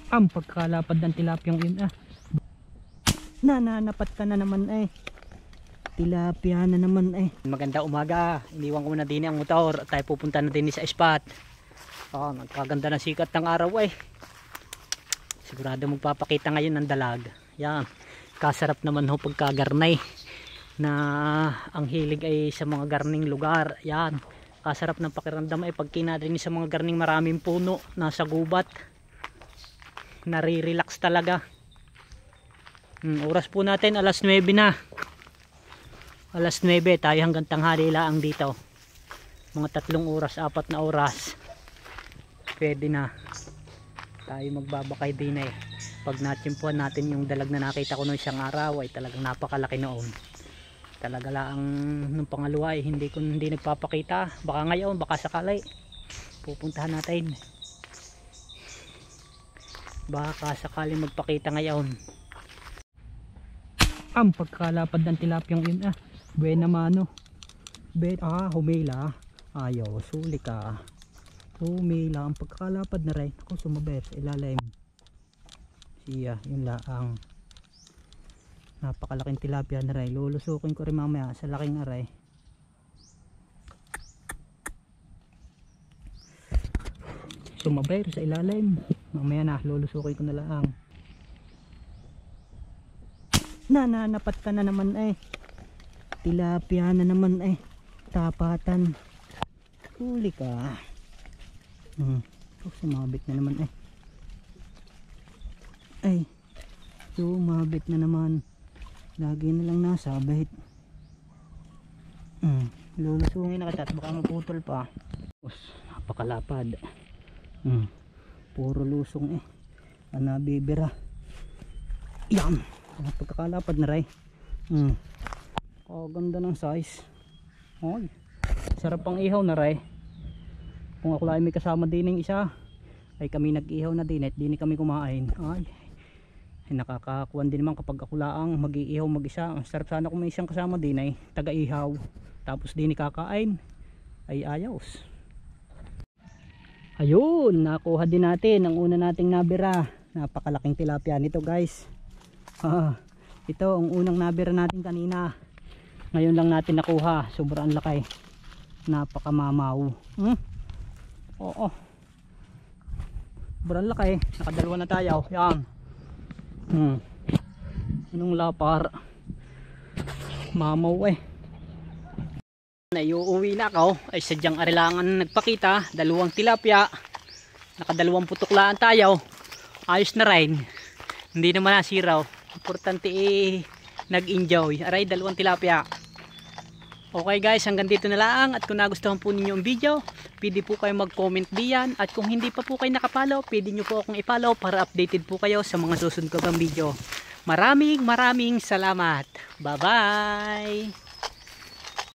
Ang pagkalapad ng tilapiyang yun nananapat ka na naman tilapia na naman Maganda umaga, iniwan ko na din ang motor. Tayo pupunta na din sa spot. Nagkaganda ng sikat ng araw sigurado magpapakita ngayon ng dalag. Yan, kasarap naman ho pagkagarnay na ang hilig ay sa mga garning lugar. Yan, kasarap ng pakiramdam pag kinadrin sa mga garning maraming puno nasa gubat. Nare-relax talaga. Oras po natin alas 9 na. Alas 9 tayo hanggang tanghali lang dito. Mga 3 oras, 4 na oras. Pwede na. Tayo magbabakay din Pag natsimpuan natin yung dalag na nakita ko noong isang araw ay talagang napakalaki noon. Talaga lang nung pangalawa hindi nagpapakita. Baka ngayon, baka sakali. Pupuntahan natin. Baka sakali magpakita ngayon. Ang pagkalapad ng tilapiyang yun buena mano. Humila. Ayaw, suli ka. Humila ang pagkalapad na rin. Ako sumabay sa ilalim. Siya, yun laang. Napakalaking tilapia na rin. Lulusukin ko rin mamaya sa laking aray. Sumabay sa ilalim. Mamaya na, lulusukin ko na laang. Nananapat ka na naman tilapia na naman tapatan. Huli ka. Sumabit na naman sumabit na naman. Lagi na lang nasabit. Lulusungin na kita at baka maputol pa. Napakalapad. Puro lusong nabibira. Yan, pagkakalapad na rin. Ganda ng size. Sarap pang ihaw na rin. Kung ako lang may kasama din ng isa ay kami nag-ihaw na din at di kami kumain. Nakakakuwan din naman kapag ako lang mag-iihaw mag-isa. Ang sarap sana kung may isang kasama din taga-ihaw tapos di kakain ay ayos. Ayun, nakuha din natin ang una nating nabira. Napakalaking tilapia nito guys. Ito ang unang nabira natin kanina. Ngayon lang natin nakuha. Sobrang laki. Napakamamaw. Oo. Sobrang laki. Nakadalawa na tayo. Yan. Anong lapar. Mamaw Naiuwi na ako ay sadyang arilangan nagpakita. 2 tilapia. Nakadalawang putuklaan tayo. Ayos na rin. Hindi naman nasiraw. Importante nag-enjoy. Aray, 2 tilapia. Okay guys, hanggang dito na lang. At kung nagustuhan po ninyo ang video, pwede po kayo mag-comment diyan. At kung hindi pa po kayo nakapollow, pwede nyo po akong i-follow para updated po kayo sa mga susunod ko pang video. Maraming salamat. Bye bye.